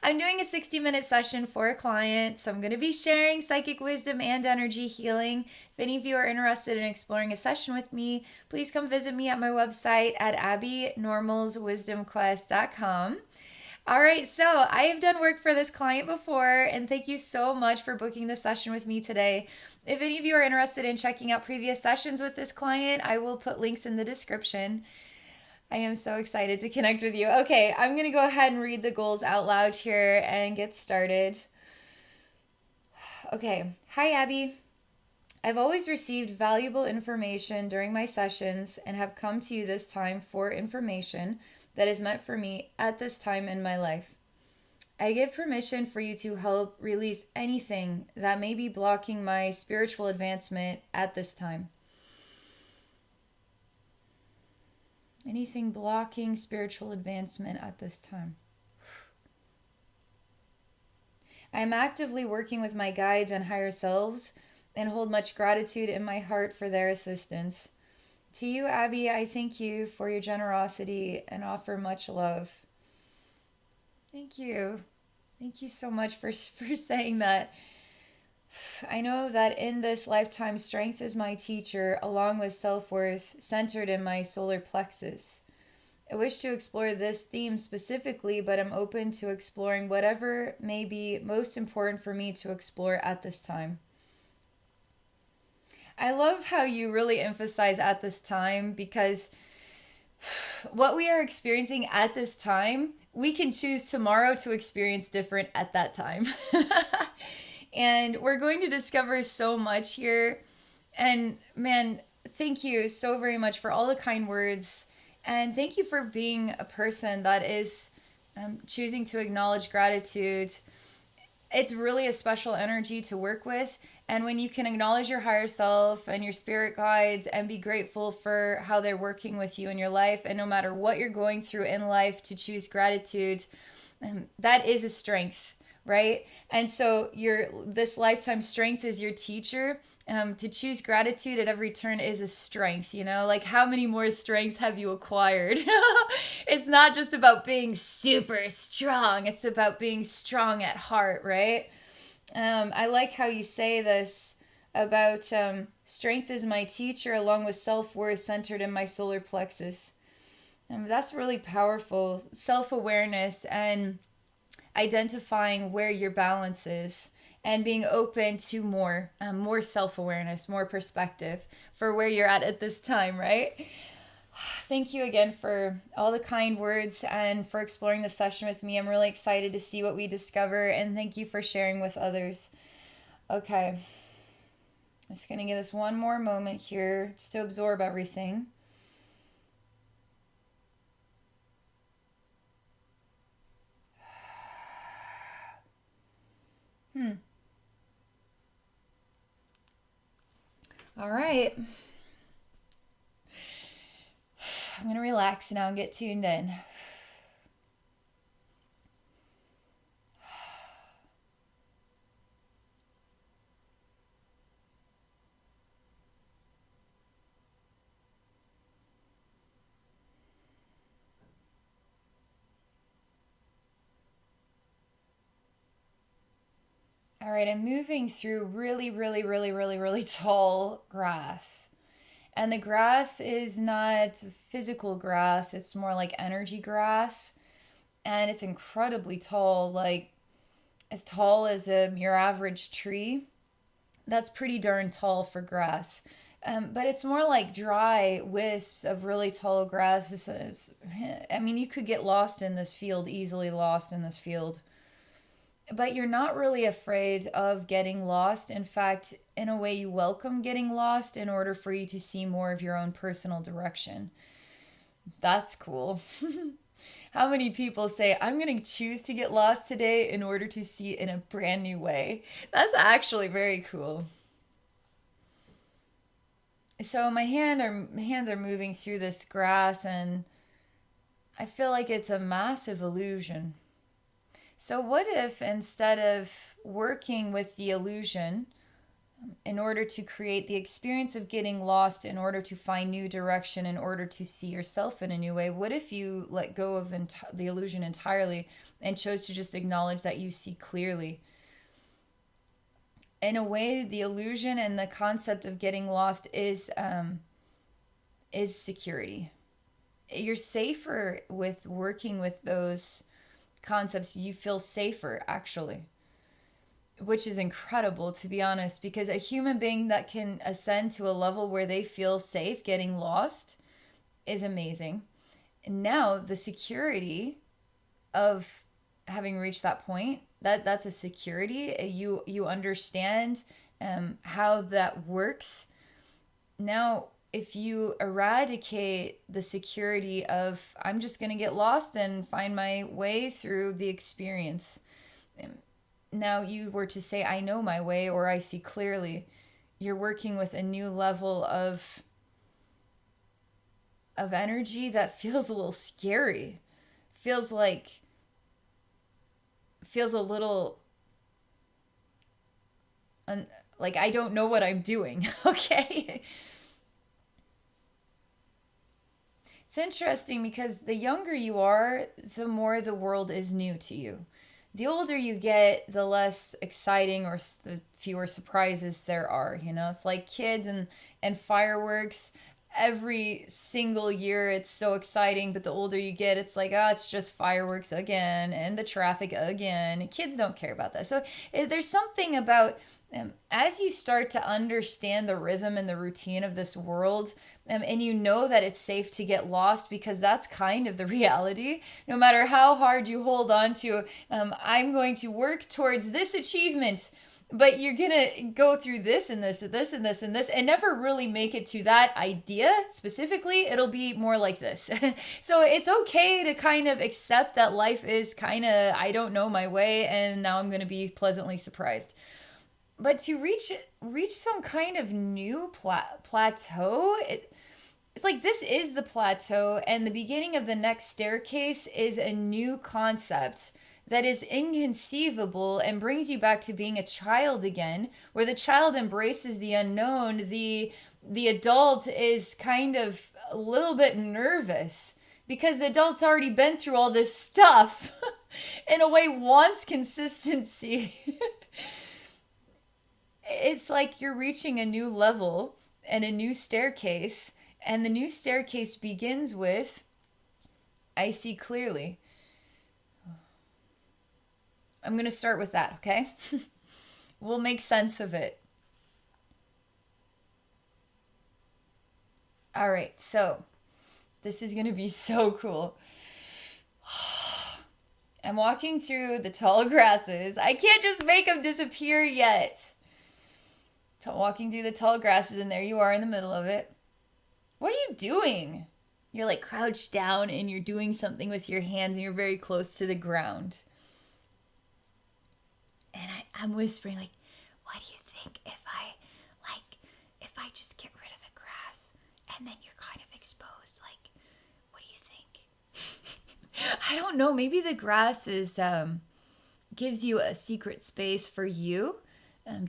I'm doing a 60-minute session for a client, so I'm going to be sharing psychic wisdom and energy healing. If any of you are interested in exploring a session with me, please come visit me at my website at abbeynormalswisdomquest.com. All right, so I have done work for this client before, and thank you so much for booking this session with me today. If any of you are interested in checking out previous sessions with this client, I will put links in the description. I am so excited to connect with you. Okay, I'm going to go ahead and read the goals out loud here and get started. Okay, hi Abbey. I've always received valuable information during my sessions and have come to you this time for information that is meant for me at this time in my life. I give permission for you to help release anything that may be blocking my spiritual advancement at this time. Anything blocking spiritual advancement at this time. I am actively working with my guides and higher selves and hold much gratitude in my heart for their assistance. To you, Abbey, I thank you for your generosity and offer much love. Thank you. Thank you so much for saying that. I know that in this lifetime, strength is my teacher, along with self-worth, centered in my solar plexus. I wish to explore this theme specifically, but I'm open to exploring whatever may be most important for me to explore at this time. I love how you really emphasize at this time, because what we are experiencing at this time, we can choose tomorrow to experience different at that time. And we're going to discover so much here. And man, thank you so very much for all the kind words. And thank you for being a person that is choosing to acknowledge gratitude. It's really a special energy to work with. And when you can acknowledge your higher self and your spirit guides and be grateful for how they're working with you in your life, and no matter what you're going through in life, to choose gratitude, that is a strength, right? And so this lifetime strength is your teacher. To choose gratitude at every turn is a strength, like how many more strengths have you acquired? It's not just about being super strong. It's about being strong at heart, right? I like how you say this about strength is my teacher, along with self-worth centered in my solar plexus. That's really powerful. Self-awareness and identifying where your balance is and being open to more self-awareness, more perspective for where you're at this time, right? Thank you again for all the kind words and for exploring the session with me. I'm really excited to see what we discover, and thank you for sharing with others. Okay, I'm just going to give this one more moment here just to absorb everything. All right. I'm going to relax now and get tuned in. All right, I'm moving through really, really, really, really, really tall grass. And the grass is not physical grass, it's more like energy grass. And it's incredibly tall, like as tall as your average tree. That's pretty darn tall for grass. But it's more like dry wisps of really tall grass. I mean, you could get lost in this field, easily lost in this field. But you're not really afraid of getting lost. In fact, in a way, you welcome getting lost in order for you to see more of your own personal direction. That's cool. How many people say, I'm going to choose to get lost today in order to see in a brand new way? That's actually very cool. So my hands are moving through this grass, and I feel like it's a massive illusion. So what if instead of working with the illusion, in order to create the experience of getting lost, in order to find new direction, in order to see yourself in a new way? What if you let go of the illusion entirely and chose to just acknowledge that you see clearly? In a way, the illusion and the concept of getting lost is security. You're safer with working with those concepts. You feel safer, actually, which is incredible, to be honest, because a human being that can ascend to a level where they feel safe getting lost is amazing. And now the security of having reached that point, that's a security. You understand how that works. Now, if you eradicate the security of I'm just going to get lost and find my way through the experience, now you were to say I know my way or I see clearly, you're working with a new level of energy that feels a little scary. Feels a little like I don't know what I'm doing. Okay. It's interesting because the younger you are, the more the world is new to you. The older you get, the less exciting or the fewer surprises there are. It's like kids and fireworks. Every single year it's so exciting, but the older you get, it's like, oh, it's just fireworks again and the traffic again. Kids don't care about that. So there's something about as you start to understand the rhythm and the routine of this world, and you know that it's safe to get lost because that's kind of the reality. No matter how hard you hold on to, I'm going to work towards this achievement, but you're going to go through this and this and this and this and this and never really make it to that idea specifically. It'll be more like this. So it's okay to kind of accept that life is kind of, I don't know my way, and now I'm going to be pleasantly surprised. But to reach some kind of new plateau, it's like this is the plateau, and the beginning of the next staircase is a new concept that is inconceivable and brings you back to being a child again, where the child embraces the unknown. The adult is kind of a little bit nervous because the adult's already been through all this stuff. In a way, wants consistency. It's like you're reaching a new level and a new staircase, and the new staircase begins with I see clearly. I'm going to start with that, okay? We'll make sense of it. All right, so this is going to be so cool. I'm walking through the tall grasses. I can't just make them disappear yet. Walking through the tall grasses, and there you are in the middle of it. What are you doing? You're like crouched down and you're doing something with your hands and you're very close to the ground. And I'm whispering like, what do you think if I just get rid of the grass and then you're kind of exposed? Like, what do you think? I don't know. Maybe the grass gives you a secret space for you.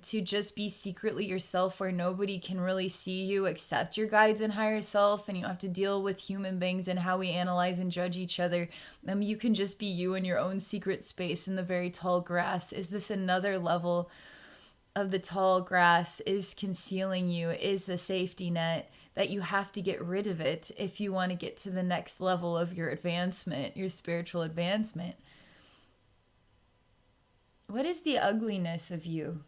To just be secretly yourself where nobody can really see you except your guides and higher self, and you don't have to deal with human beings and how we analyze and judge each other. You can just be you in your own secret space in the very tall grass. Is this another level of the tall grass is concealing you, is a safety net that you have to get rid of it if you want to get to the next level of your advancement, your spiritual advancement? What is the ugliness of you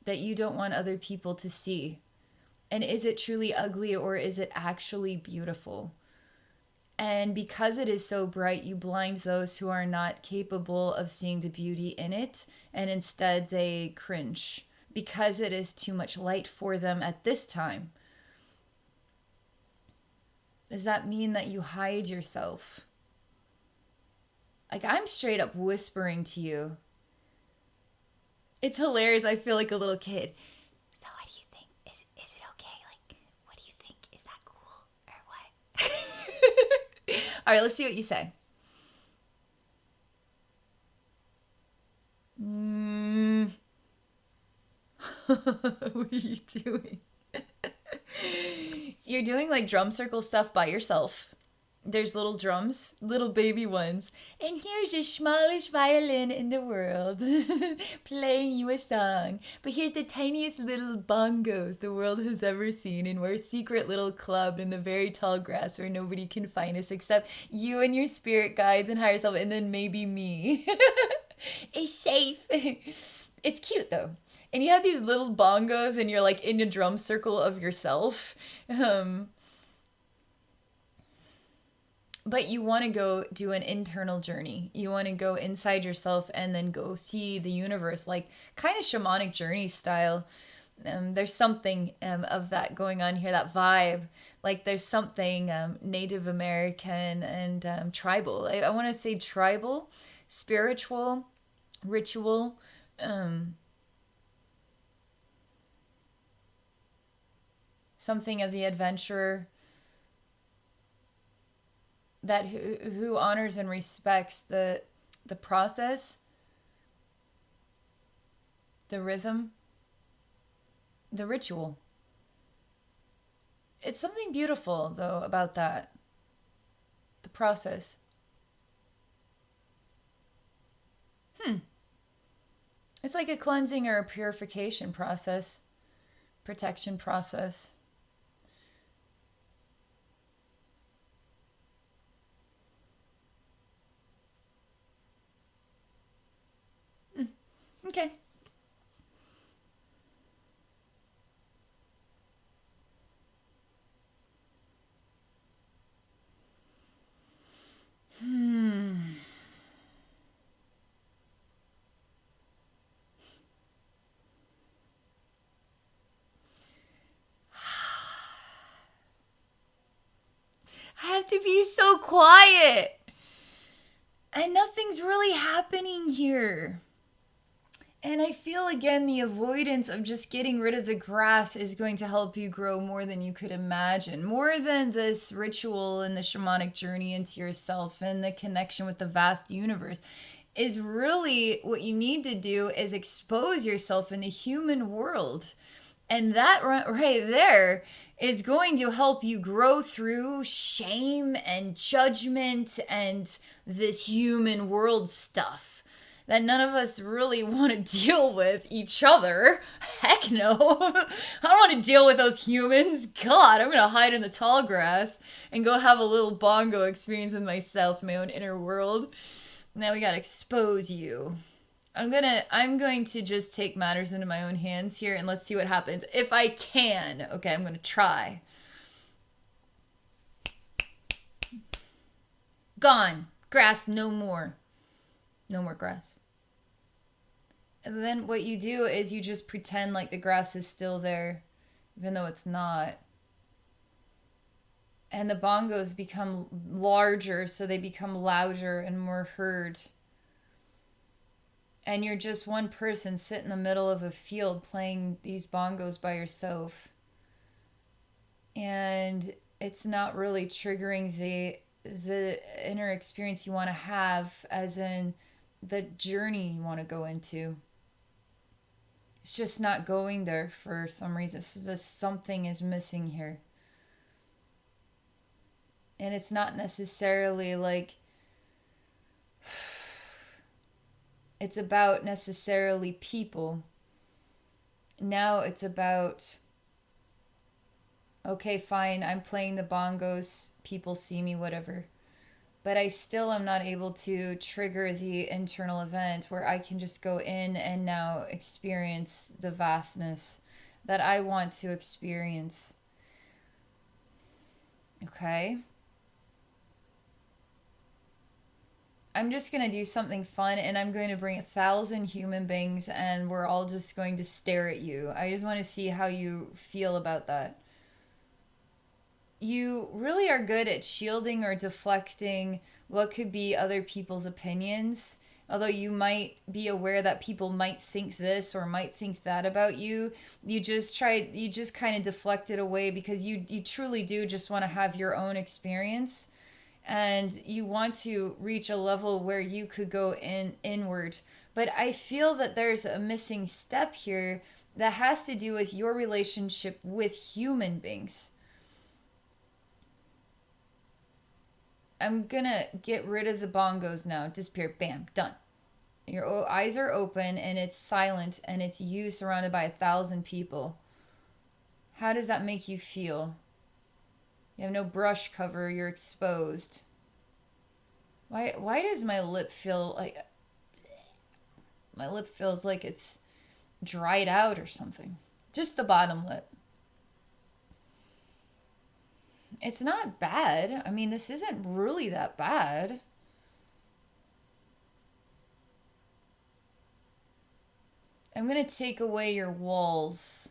that you don't want other people to see? And is it truly ugly or is it actually beautiful? And because it is so bright, you blind those who are not capable of seeing the beauty in it, and instead they cringe because it is too much light for them at this time. Does that mean that you hide yourself? Like, I'm straight up whispering to you. It's hilarious. I feel like a little kid. So what do you think? Is it okay? Like, what do you think? Is that cool or what? All right, let's see what you say. What are you doing? You're doing like drum circle stuff by yourself. There's little drums, little baby ones. And here's the smallest violin in the world playing you a song. But here's the tiniest little bongos the world has ever seen. And we're a secret little club in the very tall grass where nobody can find us except you and your spirit guides and higher self, and then maybe me. It's safe. It's cute though. And you have these little bongos and you're like in a drum circle of yourself. But you want to go do an internal journey. You want to go inside yourself and then go see the universe, like kind of shamanic journey style. There's something of that going on here, that vibe. Like there's something Native American and tribal. I want to say tribal, spiritual, ritual. Something of the adventurer that who honors and respects the process, the rhythm, the ritual. It's something beautiful though about that. The process. It's like a cleansing or a purification process, protection process. Okay. I have to be so quiet. And nothing's really happening here. And I feel again the avoidance of just getting rid of the grass is going to help you grow more than you could imagine. More than this ritual and the shamanic journey into yourself and the connection with the vast universe. Is really what you need to do is expose yourself in the human world. And that right there is going to help you grow through shame and judgment and this human world stuff that none of us really want to deal with each other. Heck no. I don't want to deal with those humans. God, I'm going to hide in the tall grass and go have a little bongo experience with myself, my own inner world. Now we got to expose you. I'm going to just take matters into my own hands here and let's see what happens. If I can. Okay, I'm going to try. Gone. Grass no more. No more grass. And then what you do is you just pretend like the grass is still there, even though it's not. And the bongos become larger, so they become louder and more heard. And you're just one person sitting in the middle of a field playing these bongos by yourself. And it's not really triggering the inner experience you want to have, as in the journey you want to go into. It's just not going there for some reason. It's just something is missing here. And it's not necessarily like it's about necessarily people. Now it's about, okay, fine, I'm playing the bongos, people see me, whatever. But I still am not able to trigger the internal event where I can just go in and now experience the vastness that I want to experience. Okay? I'm just going to do something fun and I'm going to bring 1,000 human beings and we're all just going to stare at you. I just want to see how you feel about that. You really are good at shielding or deflecting what could be other people's opinions. Although you might be aware that people might think this or might think that about you, you just kind of deflect it away because you truly do just want to have your own experience. And you want to reach a level where you could go inward. But I feel that there's a missing step here that has to do with your relationship with human beings. I'm gonna get rid of the bongos now. Disappear. Bam. Done. Your eyes are open and it's silent and it's you surrounded by 1,000 people. How does that make you feel? You have no brush cover. You're exposed. Why does my lip feel like... My lip feels like it's dried out or something. Just the bottom lip. It's not bad. I mean, this isn't really that bad. I'm going to take away your walls.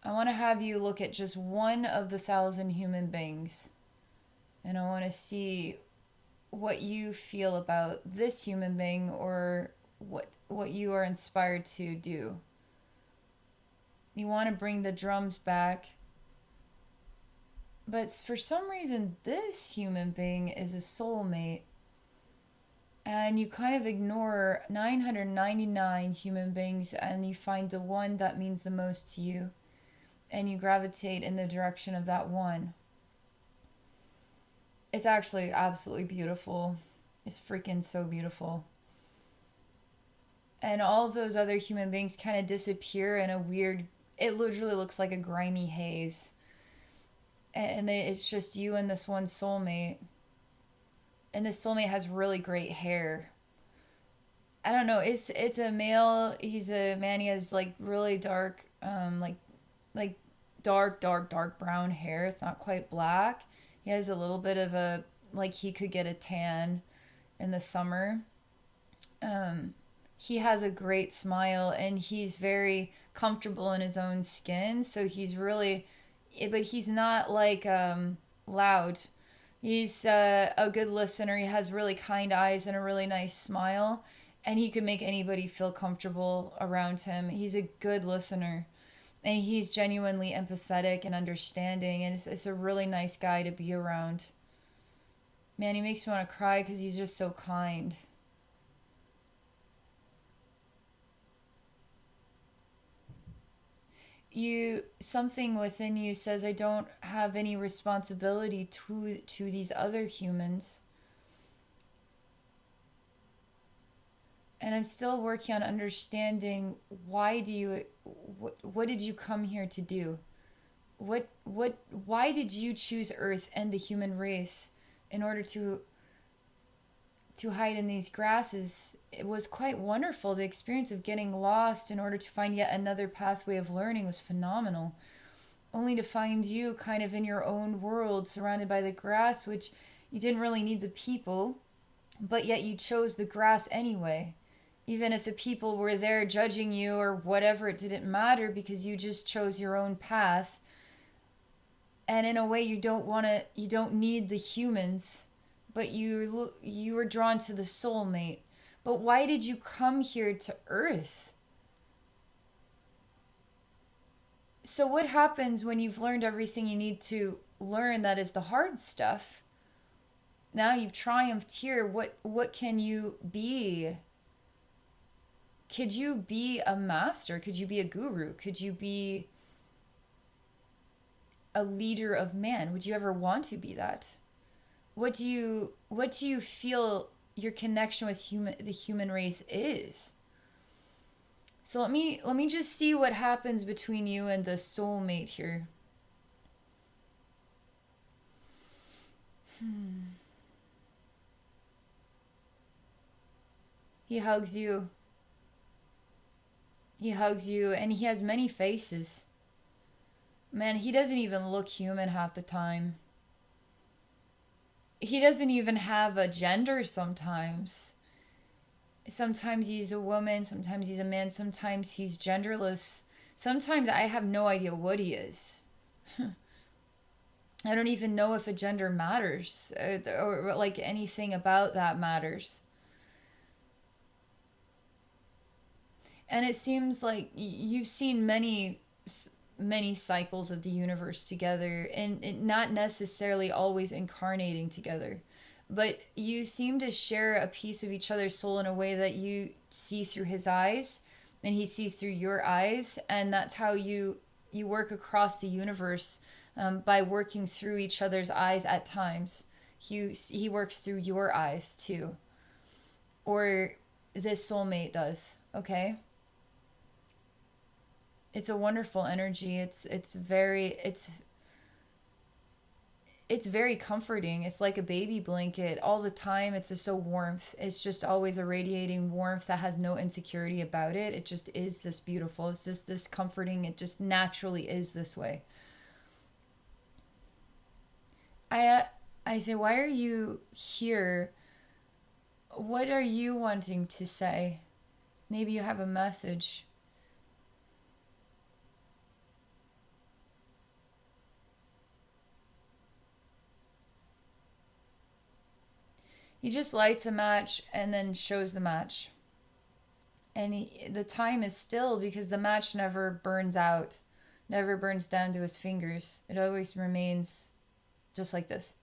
I want to have you look at just one of the 1,000 human beings. And I want to see what you feel about this human being, or what you are inspired to do. You want to bring the drums back. But for some reason, this human being is a soulmate. And you kind of ignore 999 human beings and you find the one that means the most to you. And you gravitate in the direction of that one. It's actually absolutely beautiful. It's freaking so beautiful. And all of those other human beings kind of disappear in a weird... It literally looks like a grimy haze. And it's just you and this one soulmate. And this soulmate has really great hair. I don't know. It's a male. He's a man. He has like really dark, like dark brown hair. It's not quite black. He has a little bit of a, like he could get a tan in the summer. He has a great smile and he's very comfortable in his own skin. So he's really, but he's not like loud. He's a good listener. He has really kind eyes and a really nice smile. And he can make anybody feel comfortable around him. He's a good listener. And he's genuinely empathetic and understanding. And it's a really nice guy to be around. Man, he makes me want to cry because he's just so kind. Something within you says, I don't have any responsibility to these other humans. And I'm still working on understanding what did you come here to do? Why did you choose Earth and the human race in order to hide in these grasses? It was quite wonderful. The experience of getting lost in order to find yet another pathway of learning was phenomenal. Only to find you kind of in your own world, surrounded by the grass, which you didn't really need the people, but yet you chose the grass anyway. Even if the people were there judging you or whatever, it didn't matter because you just chose your own path. And in a way, you don't need the humans, but you were drawn to the soulmate. But why did you come here to Earth? So what happens when you've learned everything you need to learn, that is the hard stuff? Now you've triumphed here. What can you be? Could you be a master? Could you be a guru? Could you be a leader of man? Would you ever want to be that? What do you feel your connection with the human race is? So let me just see what happens between you and the soulmate here. He hugs you. He hugs you, and he has many faces. Man, he doesn't even look human half the time. He doesn't even have a gender sometimes. Sometimes he's a woman, sometimes he's a man, sometimes he's genderless. Sometimes I have no idea what he is. I don't even know if a gender matters, or like anything about that matters. And it seems like you've seen many cycles of the universe together, and it not necessarily always incarnating together, but you seem to share a piece of each other's soul in a way that you see through his eyes and he sees through your eyes, and that's how you work across the universe, by working through each other's eyes at times. He works through your eyes too, or this soulmate does. Okay, it's a wonderful energy. It's very comforting. It's like a baby blanket all the time. It's just so warmth. It's just always a radiating warmth that has no insecurity about it. It just is this beautiful. It's just this comforting. It just naturally is this way. I say, why are you here? What are you wanting to say? Maybe you have a message. He just lights a match and then shows the match. And the time is still because the match never burns out, never burns down to his fingers. It always remains just like this.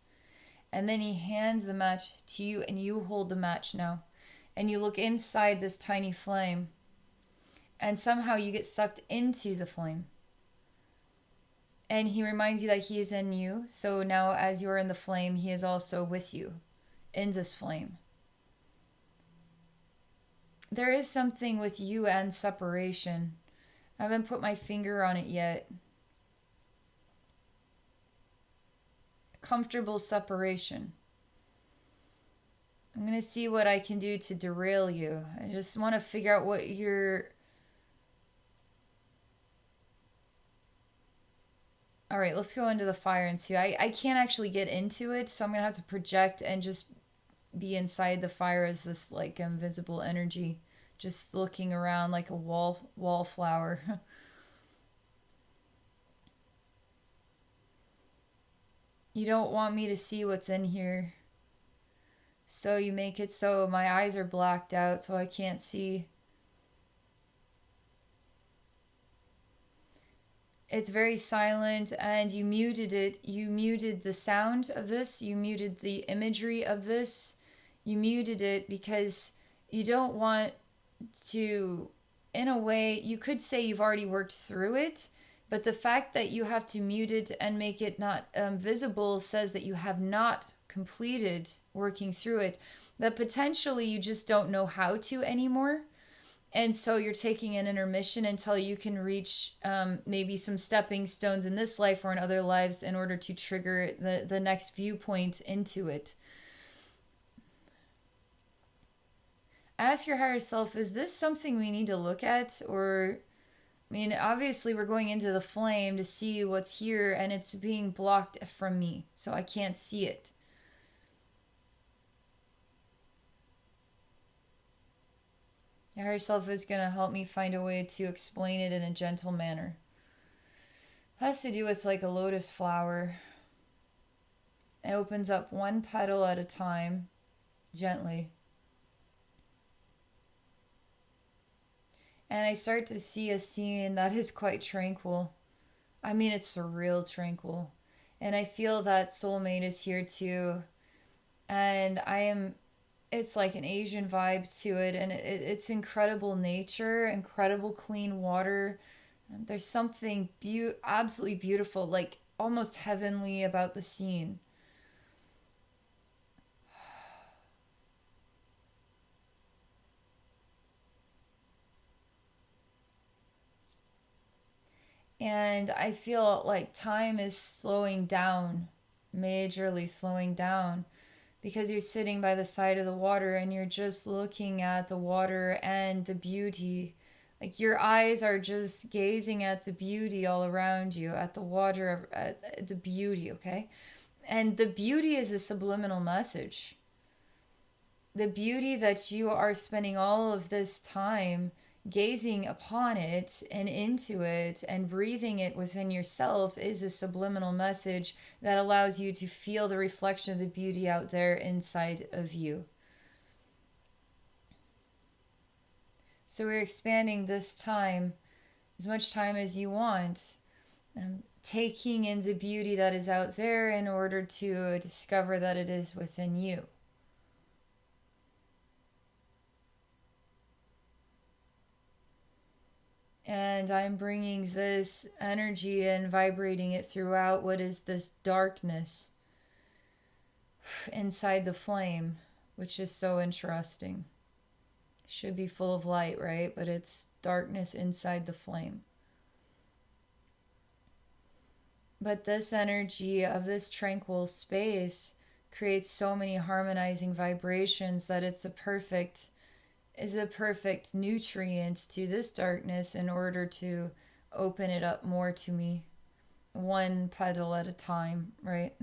And then he hands the match to you, and you hold the match now. And you look inside this tiny flame, and somehow you get sucked into the flame. And he reminds you that he is in you. So now, as you're in the flame, he is also with you in this flame. There is something with you and separation. I haven't put my finger on it yet. Comfortable separation. I'm going to see what I can do to derail you. I just want to figure out what you're... All right, let's go into the fire and see. I can't actually get into it, so I'm going to have to project and just be inside the fire as this like invisible energy, just looking around like a wallflower. You don't want me to see what's in here, so you make it so my eyes are blacked out so I can't see. It's very silent, and you muted it. You muted the sound of this. You muted the imagery of this. You muted it because you don't want to, in a way, you could say you've already worked through it, but the fact that you have to mute it and make it not visible says that you have not completed working through it, that potentially you just don't know how to anymore. And so you're taking an intermission until you can reach maybe some stepping stones in this life or in other lives in order to trigger the next viewpoint into it. Ask your higher self, is this something we need to look at? Or, I mean, obviously we're going into the flame to see what's here, and it's being blocked from me, so I can't see it. Your higher self is going to help me find a way to explain it in a gentle manner. It has to do with like a lotus flower. It opens up one petal at a time, gently. And I start to see a scene that is quite tranquil. I mean, it's surreal tranquil. And I feel that soulmate is here too. And it's like an Asian vibe to it. And it's incredible nature, incredible clean water. There's something absolutely beautiful, like almost heavenly about the scene. And I feel like time is slowing down, majorly slowing down, because you're sitting by the side of the water and you're just looking at the water and the beauty. Like your eyes are just gazing at the beauty all around you, at the water, at the beauty, okay? And the beauty is a subliminal message. The beauty that you are spending all of this time gazing upon it and into it and breathing it within yourself is a subliminal message that allows you to feel the reflection of the beauty out there inside of you. So we're expanding this time, as much time as you want, taking in the beauty that is out there in order to discover that it is within you. And I'm bringing this energy and vibrating it throughout what is this darkness inside the flame, which is so interesting. Should be full of light, right? But it's darkness inside the flame. But this energy of this tranquil space creates so many harmonizing vibrations that it's a perfect nutrient to this darkness in order to open it up more to me, one petal at a time, right?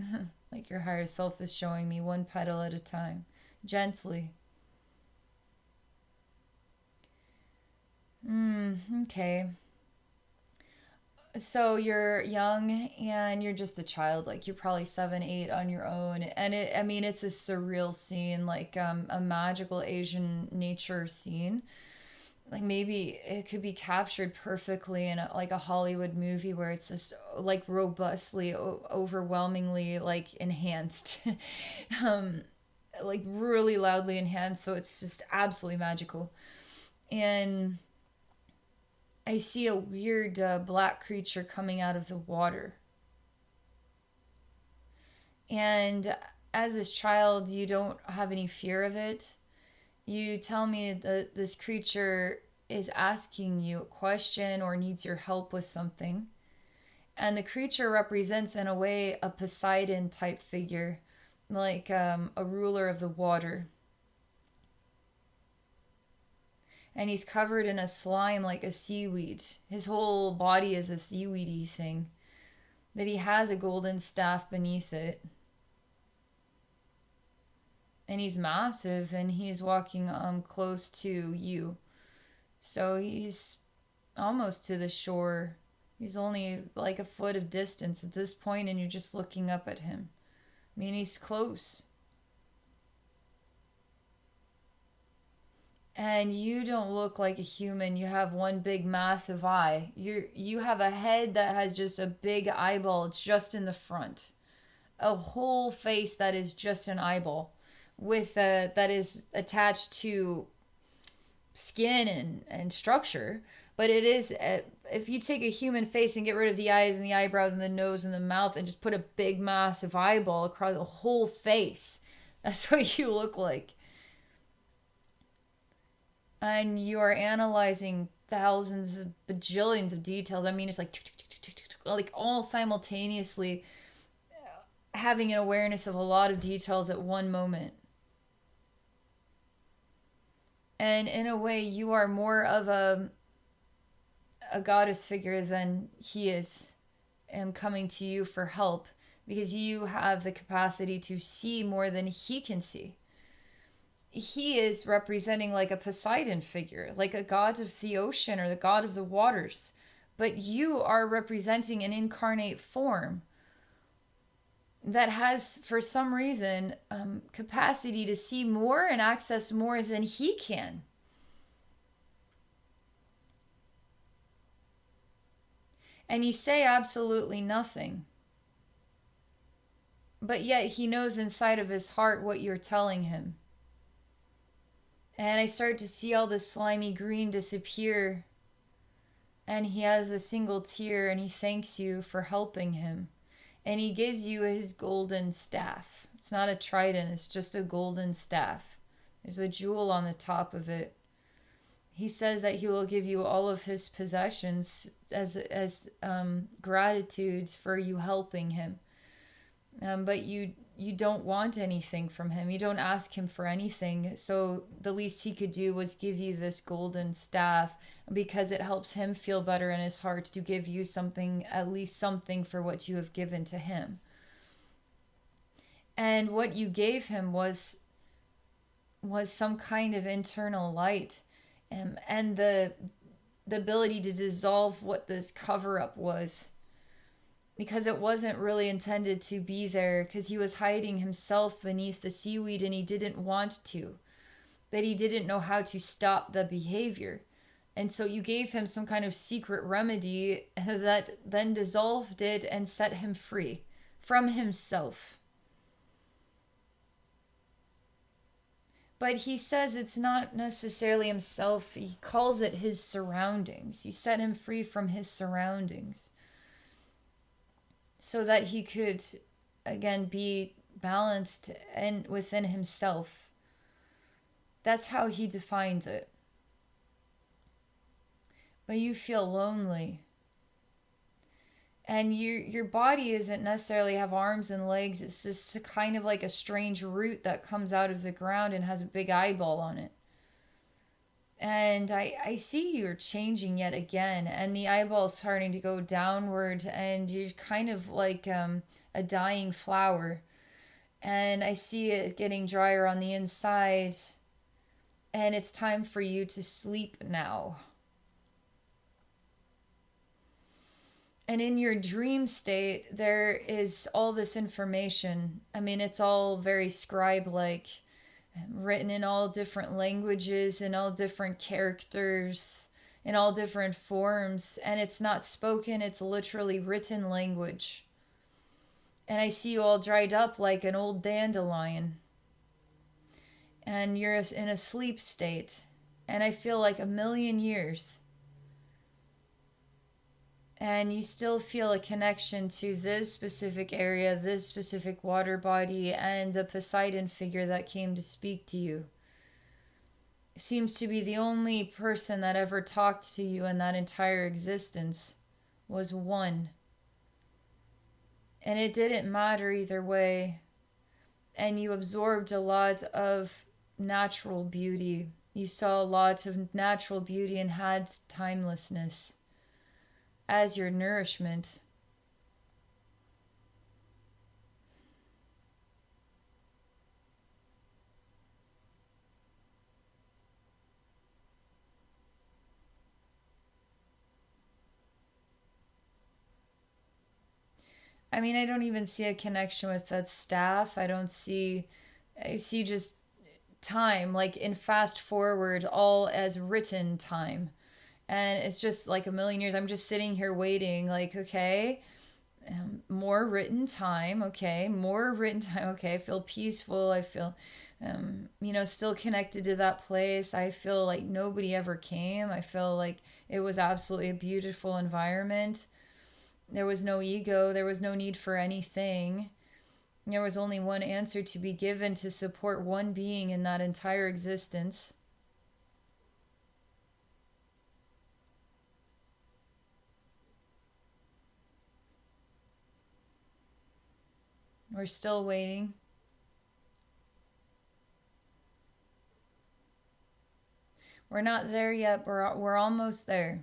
Like your higher self is showing me, one petal at a time, gently. Okay. So you're young and you're just a child, like you're probably 7, 8 on your own, and I mean, it's a surreal scene, like a magical Asian nature scene. Like maybe it could be captured perfectly in like a Hollywood movie where it's just like robustly, overwhelmingly like enhanced, um, like really loudly enhanced. So it's just absolutely magical. And I see a weird black creature coming out of the water. And as this child, you don't have any fear of it. You tell me that this creature is asking you a question or needs your help with something. And the creature represents, in a way, a Poseidon type figure, like a ruler of the water. And he's covered in a slime like a seaweed. His whole body is a seaweedy thing. That he has a golden staff beneath it. And he's massive and he's walking close to you. So he's almost to the shore. He's only like a foot of distance at this point, and you're just looking up at him. I mean, he's close. And you don't look like a human. You have one big massive eye. You have a head that has just a big eyeball. It's just in the front. A whole face that is just an eyeball with that is attached to skin and structure. But it is, if you take a human face and get rid of the eyes and the eyebrows and the nose and the mouth and just put a big massive eyeball across the whole face, that's what you look like. And you are analyzing thousands of bajillions of details. I mean, it's like all simultaneously having an awareness of a lot of details at one moment. And in a way, you are more of a goddess figure than he is, and coming to you for help because you have the capacity to see more than he can see. He is representing like a Poseidon figure, like a god of the ocean or the god of the waters. But you are representing an incarnate form that has, for some reason, capacity to see more and access more than he can. And you say absolutely nothing. But yet he knows inside of his heart what you're telling him. And I start to see all the slimy green disappear. And he has a single tear and he thanks you for helping him. And he gives you his golden staff. It's not a trident, it's just a golden staff. There's a jewel on the top of it. He says that he will give you all of his possessions as gratitude for you helping him. But you don't want anything from him. You don't ask him for anything. So the least he could do was give you this golden staff because it helps him feel better in his heart to give you something, at least something for what you have given to him. And what you gave him was some kind of internal light, and the ability to dissolve what this cover up was. Because it wasn't really intended to be there, because he was hiding himself beneath the seaweed and he didn't want to. That he didn't know how to stop the behavior. And so you gave him some kind of secret remedy that then dissolved it and set him free from himself. But he says it's not necessarily himself. He calls it his surroundings. You set him free from his surroundings so that he could, again, be balanced and within himself. That's how he defines it. But you feel lonely. And your body isn't necessarily have arms and legs. It's just kind of like a strange root that comes out of the ground and has a big eyeball on it. And I see you're changing yet again, and the eyeball's starting to go downward, and you're kind of like a dying flower. And I see it getting drier on the inside, and it's time for you to sleep now. And in your dream state, there is all this information. I mean, it's all very scribe like, written in all different languages, in all different characters, in all different forms. And it's not spoken, it's literally written language. And I see you all dried up like an old dandelion. And you're in a sleep state. And I feel like 1,000,000 years. And you still feel a connection to this specific area, this specific water body, and the Poseidon figure that came to speak to you. Seems to be the only person that ever talked to you in that entire existence was one. And it didn't matter either way. And you absorbed a lot of natural beauty. You saw a lot of natural beauty and had timelessness as your nourishment. I mean, I don't even see a connection with that staff. I see just time, like in fast forward, all as written time. And it's just like 1,000,000 years. I'm just sitting here waiting, like, okay, more written time. Okay, more written time. Okay, I feel peaceful. I feel, still connected to that place. I feel like nobody ever came. I feel like it was absolutely a beautiful environment. There was no ego. There was no need for anything. There was only one answer to be given to support one being in that entire existence. We're still waiting. We're not there yet, but we're almost there.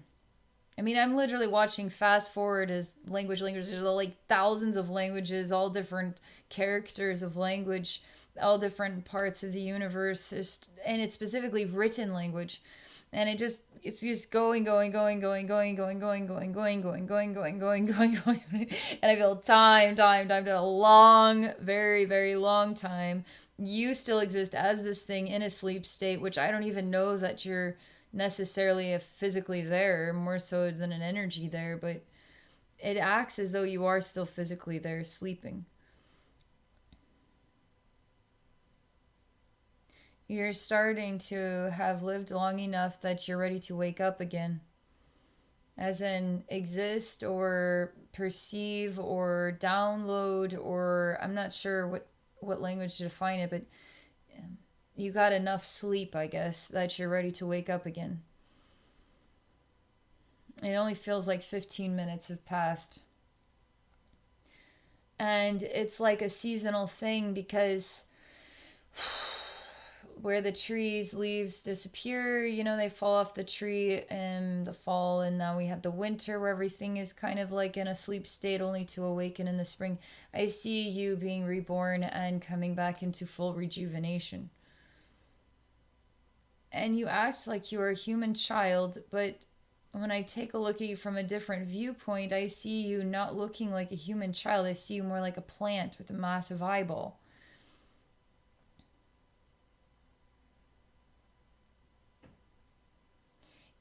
I mean, I'm literally watching fast forward as language. There's like thousands of languages, all different characters of language, all different parts of the universe, and it's specifically written language. And it's just going. And I feel time, a long, very, very long time. You still exist as this thing in a sleep state, which I don't even know that you're necessarily physically there, more so than an energy there, but it acts as though you are still physically there, sleeping. You're starting to have lived long enough that you're ready to wake up again. As in exist or perceive or download, or I'm not sure what language to define it, but you got enough sleep, I guess, that you're ready to wake up again. It only feels like 15 minutes have passed. And it's like a seasonal thing because where the trees leaves disappear, they fall off the tree in the fall, and now we have the winter where everything is kind of like in a sleep state only to awaken in the spring. I see you being reborn and coming back into full rejuvenation. And you act like you are a human child, but when I take a look at you from a different viewpoint, I see you not looking like a human child. I see you more like a plant with a massive eyeball.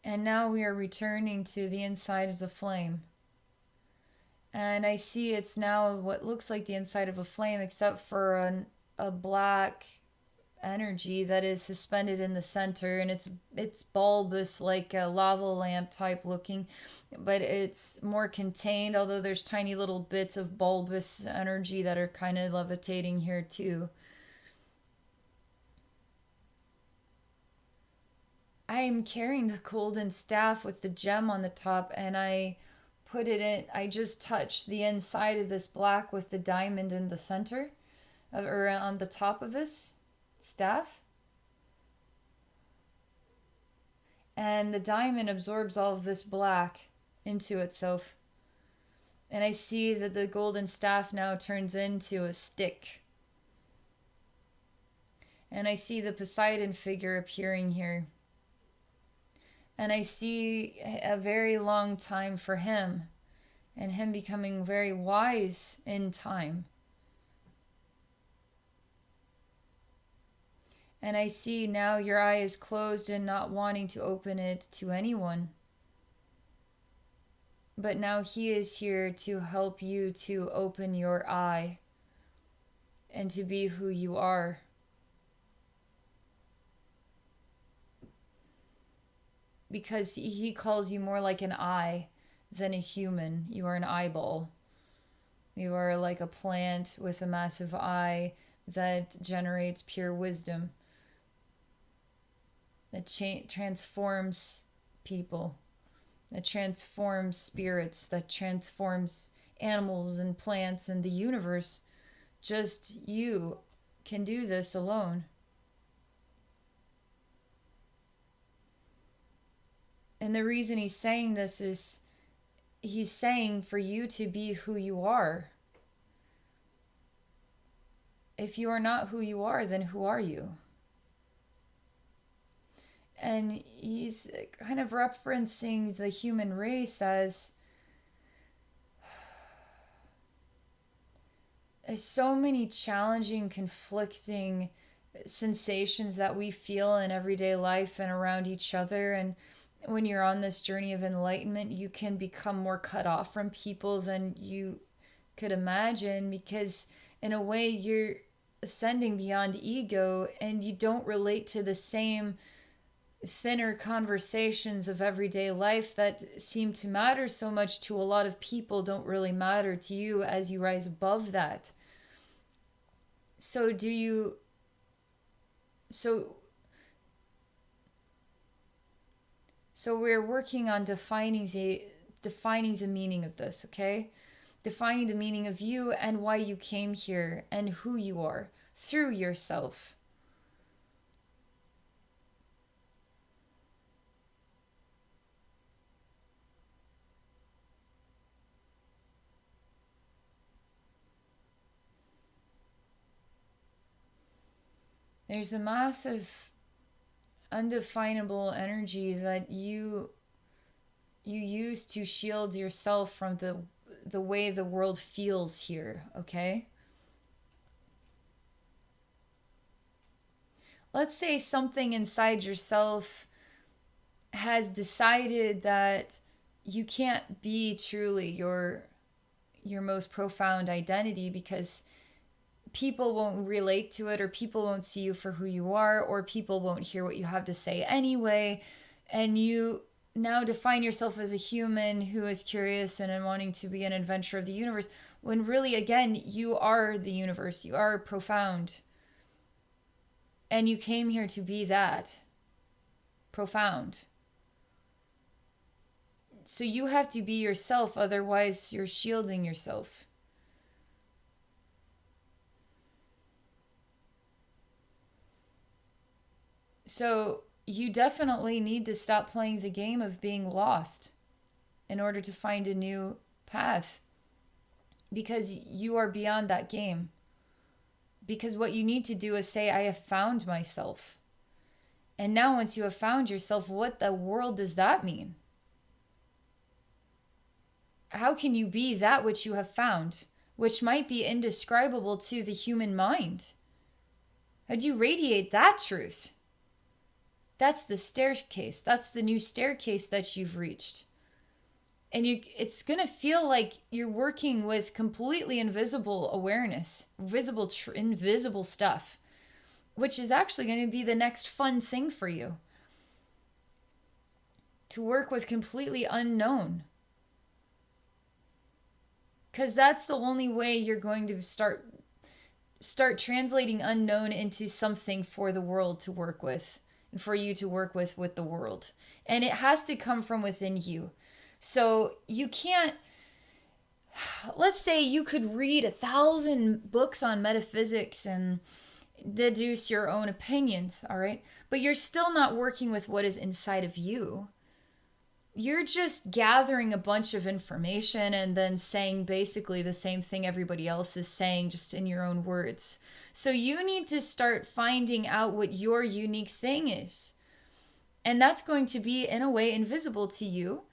And now we are returning to the inside of the flame. And I see it's now what looks like the inside of a flame, except for a black energy that is suspended in the center, and it's bulbous, like a lava lamp type looking, but it's more contained, although there's tiny little bits of bulbous energy that are kind of levitating here too. I am carrying the golden staff with the gem on the top, and I put it in. I just touched the inside of this black with the diamond in the center, or on the top of this staff. And the diamond absorbs all of this black into itself. And I see that the golden staff now turns into a stick. And I see the Poseidon figure appearing here. And I see a very long time for him, and him becoming very wise in time. And I see now your eye is closed and not wanting to open it to anyone. But now he is here to help you to open your eye and to be who you are. Because he calls you more like an eye than a human. You are an eyeball. You are like a plant with a massive eye that generates pure wisdom, that transforms people, that transforms spirits, that transforms animals and plants and the universe. Just you can do this alone. And the reason he's saying this is he's saying for you to be who you are. If you are not who you are, then who are you? And he's kind of referencing the human race as there's so many challenging, conflicting sensations that we feel in everyday life and around each other. And when you're on this journey of enlightenment, you can become more cut off from people than you could imagine, because in a way you're ascending beyond ego and you don't relate to the same thinner conversations of everyday life that seem to matter so much to a lot of people don't really matter to you as you rise above that. So we're working on defining the meaning of this, okay? Defining the meaning of you and why you came here and who you are through yourself. There's a massive undefinable energy that you use to shield yourself from the way the world feels here, okay? Let's say something inside yourself has decided that you can't be truly your most profound identity because people won't relate to it, or people won't see you for who you are, or people won't hear what you have to say anyway. And you now define yourself as a human who is curious and wanting to be an adventurer of the universe, when really, again, you are the universe. You are profound. And you came here to be that. Profound. So you have to be yourself, otherwise you're shielding yourself. So you definitely need to stop playing the game of being lost in order to find a new path, because you are beyond that game. Because what you need to do is say, I have found myself. And now once you have found yourself, what the world does that mean? How can you be that which you have found, which might be indescribable to the human mind? How do you radiate that truth? That's the staircase. That's the new staircase that you've reached. And it's going to feel like you're working with completely invisible awareness, invisible stuff. which is actually going to be the next fun thing for you, to work with completely unknown. Because that's the only way you're going to start translating unknown into something for the world to work with, and for you to work with the world. And it has to come from within you. So you can't, let's say you could read 1,000 books on metaphysics and deduce your own opinions, all right? But you're still not working with what is inside of you. You're just gathering a bunch of information and then saying basically the same thing everybody else is saying, just in your own words. So you need to start finding out what your unique thing is. And that's going to be, in a way, invisible to you,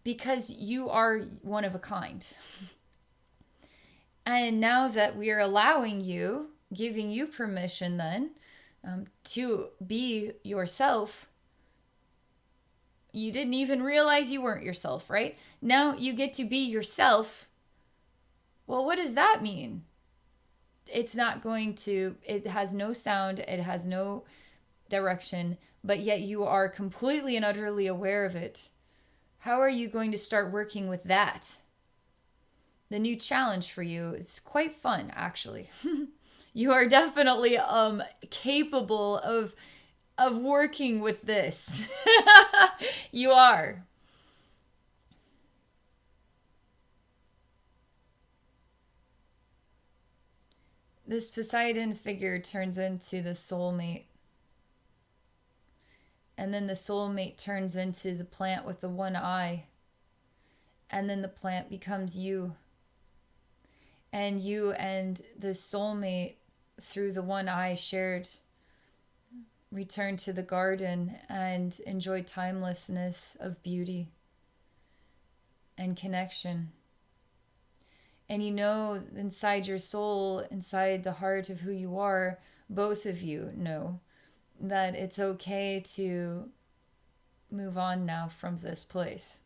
because you are one of a kind. And now that we are allowing you, giving you permission then to be yourself, you didn't even realize you weren't yourself, right? Now you get to be yourself. Well, what does that mean? It's not going to, it has no sound, it has no direction, but yet you are completely and utterly aware of it. How are you going to start working with that? The new challenge for you is quite fun, actually. You are definitely capable of working with this. You are. This Poseidon figure turns into the soulmate. And then the soulmate turns into the plant with the one eye. And then the plant becomes you. And you and the soulmate, through the one eye shared, return to the garden and enjoy timelessness of beauty and connection. And you know, inside your soul, inside the heart of who you are, both of you know that it's okay to move on now from this place.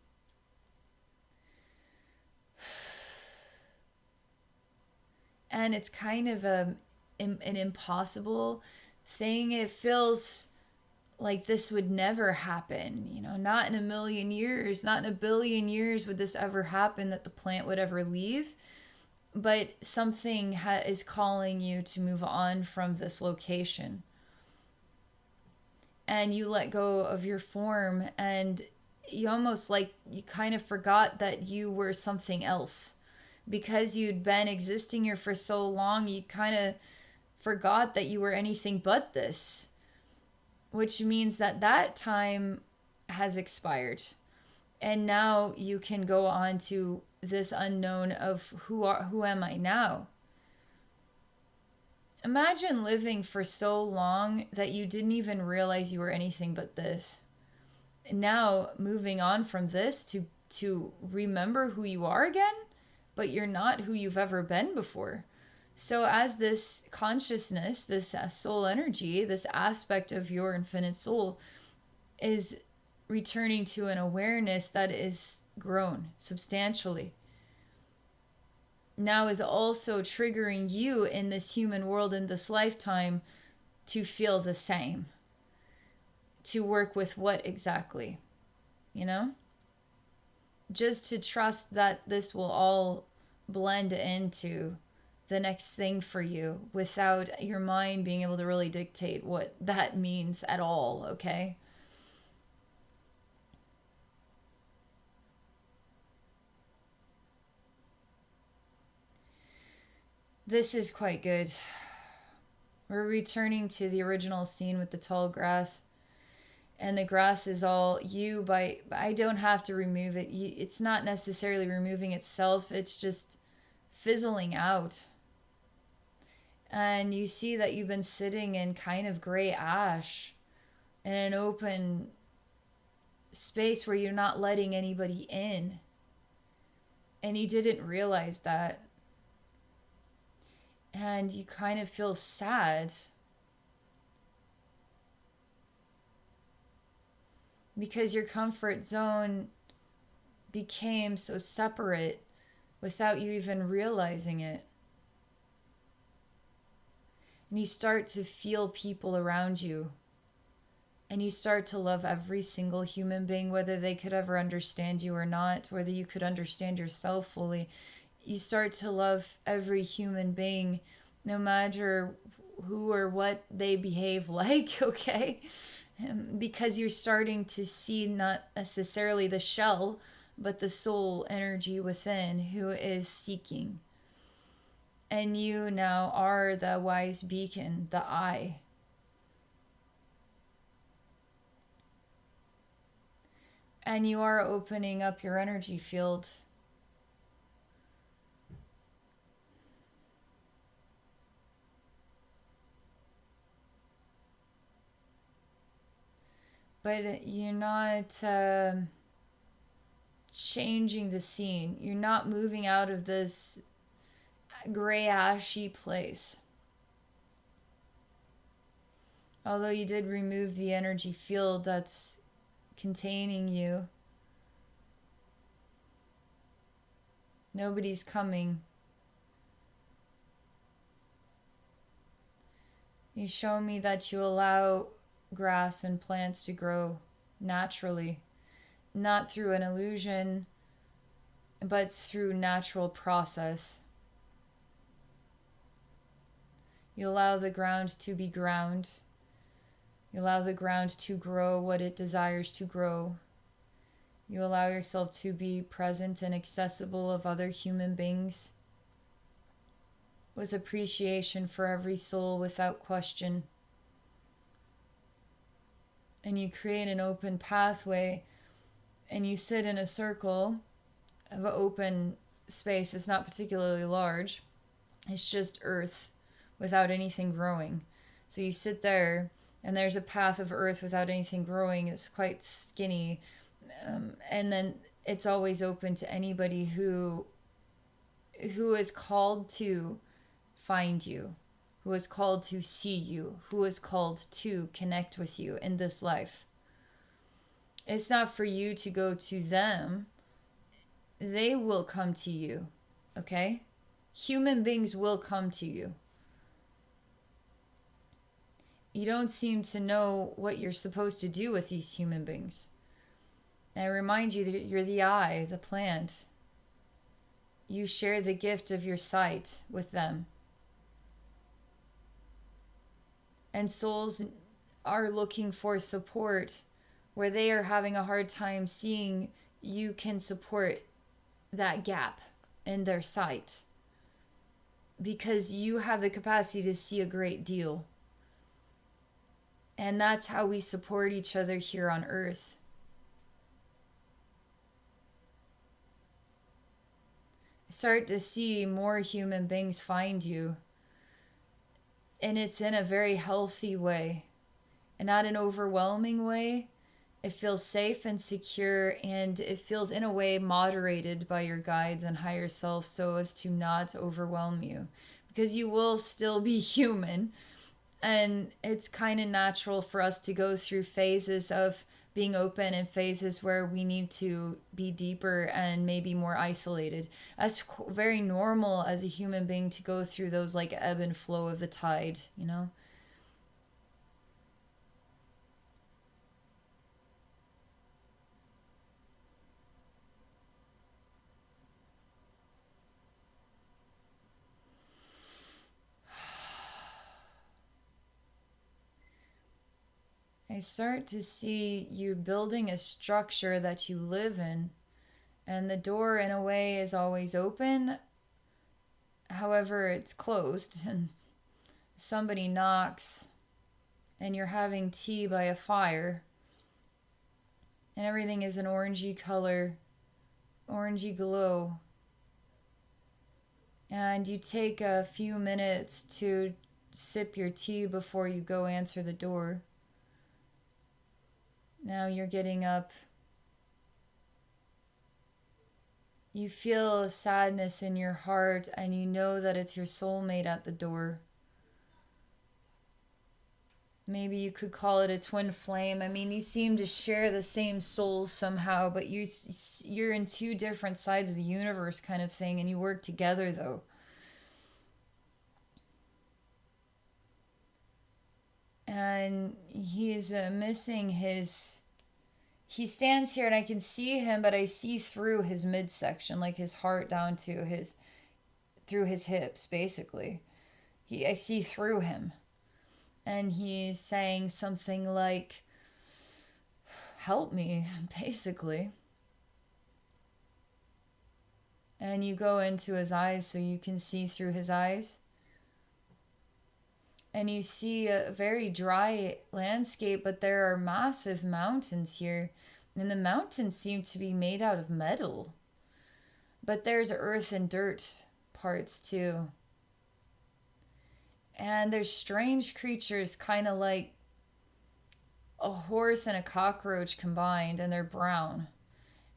And it's kind of an impossible thing. It feels like this would never happen. You know, not in a million years, not in a billion years would this ever happen, that the plant would ever leave. But something is calling you to move on from this location. And you let go of your form, and you almost like you kind of forgot that you were something else. Because you'd been existing here for so long, you kind of forgot that you were anything but this. Which means that that time has expired. And now you can go on to this unknown of who am I now? Imagine living for so long that you didn't even realize you were anything but this. Now moving on from this to remember who you are again, but you're not who you've ever been before. So as this consciousness, this soul energy, this aspect of your infinite soul is returning to an awareness that is grown substantially, now is also triggering you in this human world, in this lifetime, to feel the same. To work with what exactly? You know? Just to trust that this will all blend into the next thing for you without your mind being able to really dictate what that means at all, okay? This is quite good. We're returning to the original scene with the tall grass. And the grass is all you, by I don't have to remove it. It's not necessarily removing itself. It's just fizzling out. And you see that you've been sitting in kind of gray ash in an open space where you're not letting anybody in. And you didn't realize that. And you kind of feel sad. Because your comfort zone became so separate without you even realizing it. And you start to feel people around you. And you start to love every single human being, whether they could ever understand you or not, whether you could understand yourself fully. You start to love every human being, no matter who or what they behave like, okay? Because you're starting to see not necessarily the shell, but the soul energy within who is seeking. And you now are the wise beacon, the eye. And you are opening up your energy field. But you're not changing the scene. You're not moving out of this gray ashy place. Although you did remove the energy field that's containing you, nobody's coming. You show me that you allow grass and plants to grow naturally, not through an illusion, but through natural process. You allow the ground to be ground. You allow the ground to grow what it desires to grow. You allow yourself to be present and accessible of other human beings with appreciation for every soul without question. And you create an open pathway, and you sit in a circle of an open space. It's not particularly large. It's just earth without anything growing. So you sit there, and there's a path of earth without anything growing. It's quite skinny. And then it's always open to anybody who is called to find you, who is called to see you, who is called to connect with you in this life. It's not for you to go to them. They will come to you, okay? Human beings will come to you. You don't seem to know what you're supposed to do with these human beings. And I remind you that you're the eye, the plant. You share the gift of your sight with them. And souls are looking for support where they are having a hard time seeing you can support that gap in their sight. Because you have the capacity to see a great deal. And that's how we support each other here on earth. Start to see more human beings find you. And it's in a very healthy way, and not an overwhelming way. It feels safe and secure, and it feels in a way moderated by your guides and higher self so as to not overwhelm you, because you will still be human. And it's kind of natural for us to go through phases of being open and phases where we need to be deeper and maybe more isolated. That's very normal as a human being to go through those like ebb and flow of the tide, you know? I start to see you building a structure that you live in, and the door in a way is always open. However, it's closed, and somebody knocks, and you're having tea by a fire, and everything is an orangey color, orangey glow. And you take a few minutes to sip your tea before you go answer the door. Now you're getting up. You feel a sadness in your heart, and you know that it's your soulmate at the door. Maybe you could call it a twin flame. I mean, you seem to share the same soul somehow, but you're in two different sides of the universe kind of thing, and you work together though. And he's missing his. He stands here and I can see him, but I see through his midsection, like his heart down to his, through his hips, basically. I see through him. And he's saying something like, help me, basically. And you go into his eyes so you can see through his eyes. And you see a very dry landscape, but there are massive mountains here. And the mountains seem to be made out of metal. But there's earth and dirt parts too. And there's strange creatures, kind of like a horse and a cockroach combined, and they're brown.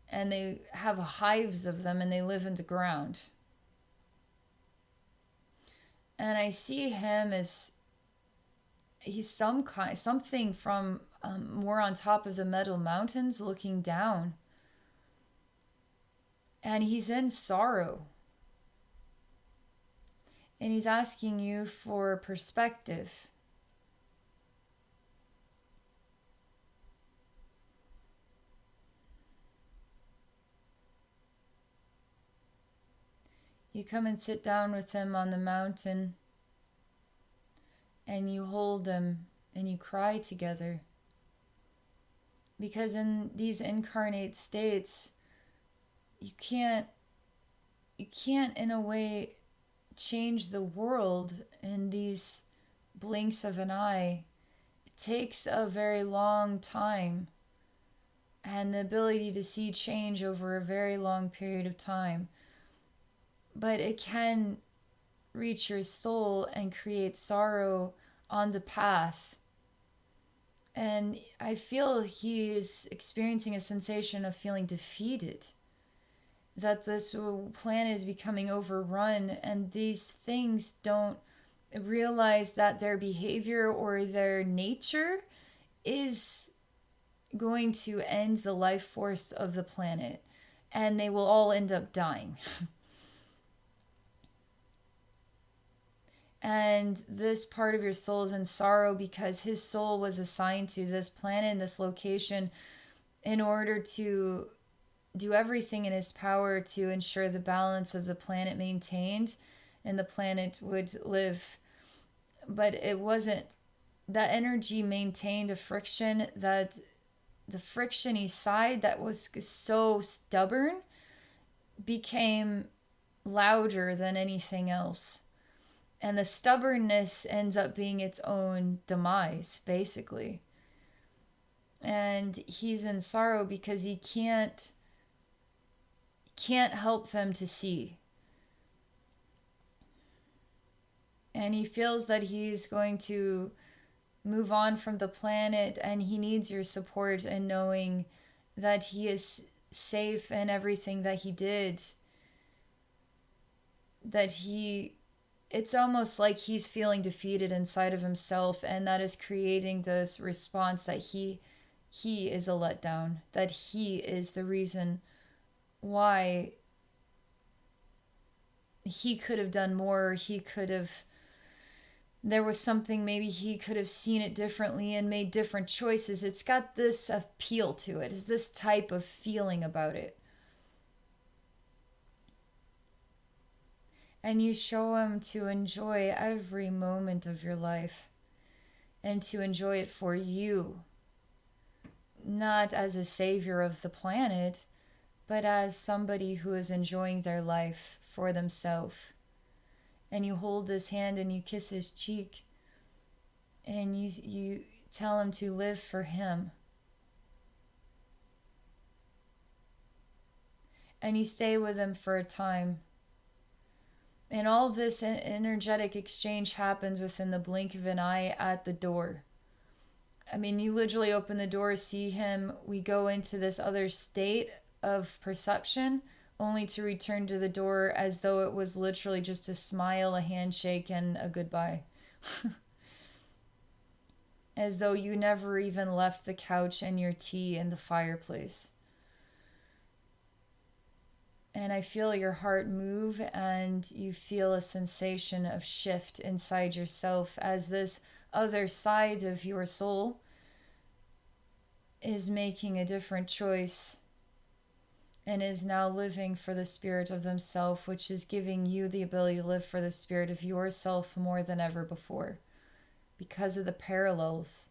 And they have hives of them, and they live in the ground. And I see him as he's something from more on top of the metal mountains looking down. And he's in sorrow. And he's asking you for perspective. You come and sit down with him on the mountain, and you hold him and you cry together. Because in these incarnate states, you can't in a way change the world in these blinks of an eye. It takes a very long time and the ability to see change over a very long period of time. But it can reach your soul and create sorrow on the path. And I feel he is experiencing a sensation of feeling defeated. That this planet is becoming overrun, and these things don't realize that their behavior or their nature is going to end the life force of the planet, and they will all end up dying. And this part of your soul is in sorrow because his soul was assigned to this planet and this location in order to do everything in his power to ensure the balance of the planet maintained and the planet would live. But it wasn't. That energy maintained a friction, that the frictiony side that was so stubborn became louder than anything else. And the stubbornness ends up being its own demise, basically. And he's in sorrow because he can't help them to see. And he feels that he's going to move on from the planet, and he needs your support in knowing that he is safe in everything that he did. It's almost like he's feeling defeated inside of himself, and that is creating this response that he is a letdown, that he is the reason why he could have done more. There was something, maybe he could have seen it differently and made different choices. It's got this appeal to it. It's this type of feeling about it. And you show him to enjoy every moment of your life and to enjoy it for you, not as a savior of the planet, but as somebody who is enjoying their life for themselves. And you hold his hand and you kiss his cheek and you tell him to live for him. And you stay with him for a time. And all this energetic exchange happens within the blink of an eye at the door. I mean, you literally open the door, see him, we go into this other state of perception, only to return to the door as though it was literally just a smile, a handshake, and a goodbye. As though you never even left the couch and your tea and the fireplace. And I feel your heart move, and you feel a sensation of shift inside yourself as this other side of your soul is making a different choice and is now living for the spirit of themselves, which is giving you the ability to live for the spirit of yourself more than ever before because of the parallels.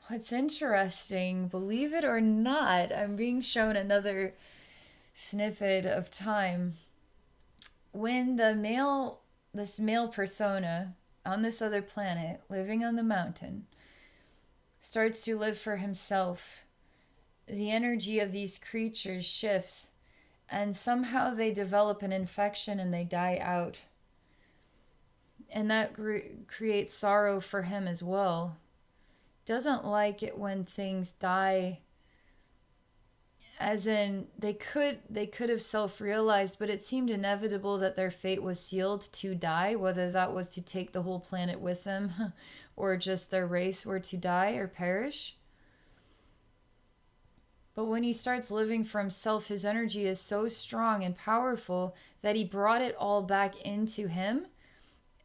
What's interesting, believe it or not, I'm being shown another snippet of time. When this male persona on this other planet, living on the mountain, starts to live for himself, the energy of these creatures shifts, and somehow they develop an infection and they die out. And that creates sorrow for him as well. Doesn't like it when things die, as in they could have self-realized, but it seemed inevitable that their fate was sealed to die, whether that was to take the whole planet with them or just their race were to die or perish. But when he starts living for himself, his energy is so strong and powerful that he brought it all back into him,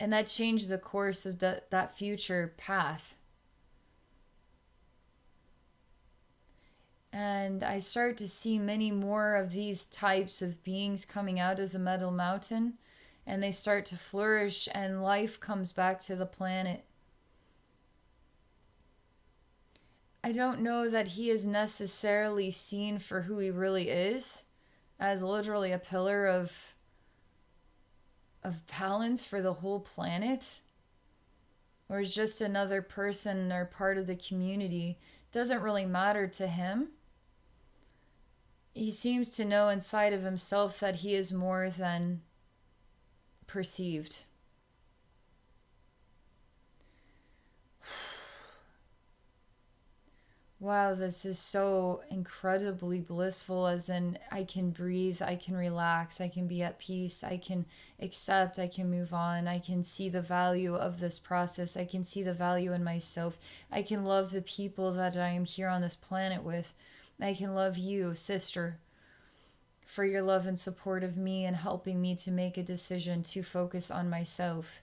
and that changed the course of that future path. And I start to see many more of these types of beings coming out of the Metal Mountain, and they start to flourish, and life comes back to the planet. I don't know that he is necessarily seen for who he really is, as literally a pillar of balance for the whole planet, or is just another person or part of the community. Doesn't really matter to him. He seems to know inside of himself that he is more than perceived. Wow, this is so incredibly blissful, as in I can breathe, I can relax, I can be at peace, I can accept, I can move on, I can see the value of this process, I can see the value in myself, I can love the people that I am here on this planet with. I can love you, sister, for your love and support of me and helping me to make a decision to focus on myself.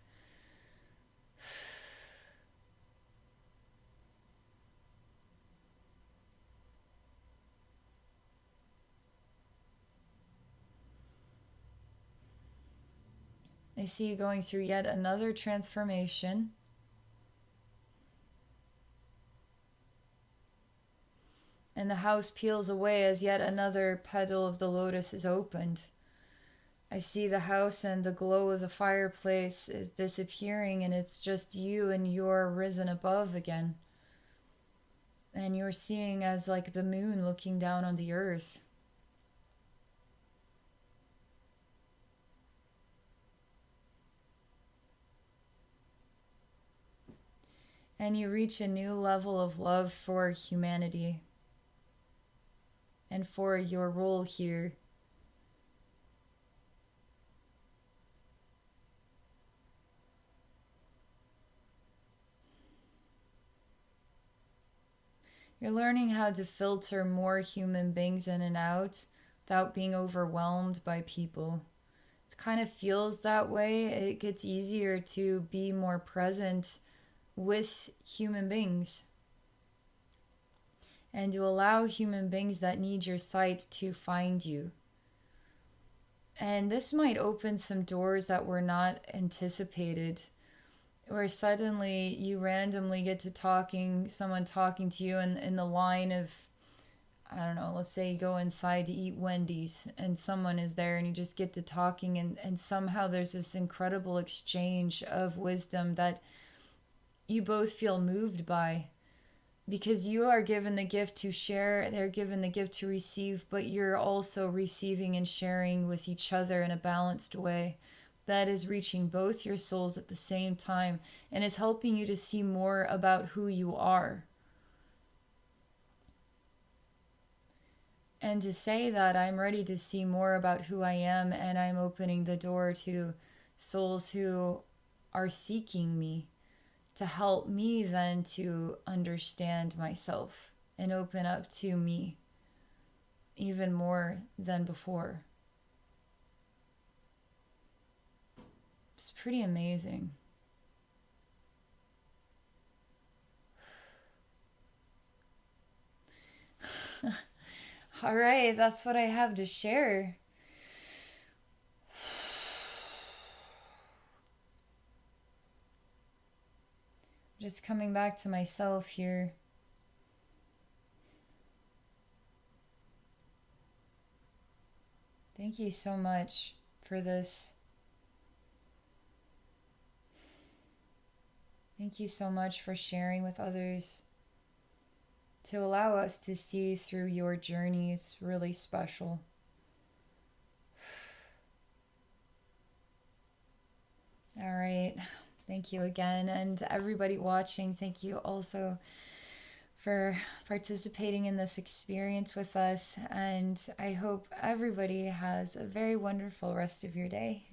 I see you going through yet another transformation. And the house peels away as yet another petal of the lotus is opened. I see the house and the glow of the fireplace is disappearing, and it's just you and you're risen above again. And you're seeing as like the moon looking down on the earth. And you reach a new level of love for humanity and for your role here. You're learning how to filter more human beings in and out without being overwhelmed by people. It kind of feels that way. It gets easier to be more present with human beings and to allow human beings that need your sight to find you. And this might open some doors that were not anticipated, where suddenly you randomly get to someone talking to you in the line of, I don't know, let's say you go inside to eat Wendy's and someone is there and you just get to talking, and somehow there's this incredible exchange of wisdom that you both feel moved by, because you are given the gift to share, they're given the gift to receive, but you're also receiving and sharing with each other in a balanced way that is reaching both your souls at the same time and is helping you to see more about who you are. And to say that I'm ready to see more about who I am, and I'm opening the door to souls who are seeking me to help me then to understand myself and open up to me even more than before. It's pretty amazing. All right, that's what I have to share. Just coming back to myself here. Thank you so much for this. Thank you so much for sharing with others. To allow us to see through your journey is really special. All right. Thank you again. And everybody watching, thank you also for participating in this experience with us. And I hope everybody has a very wonderful rest of your day.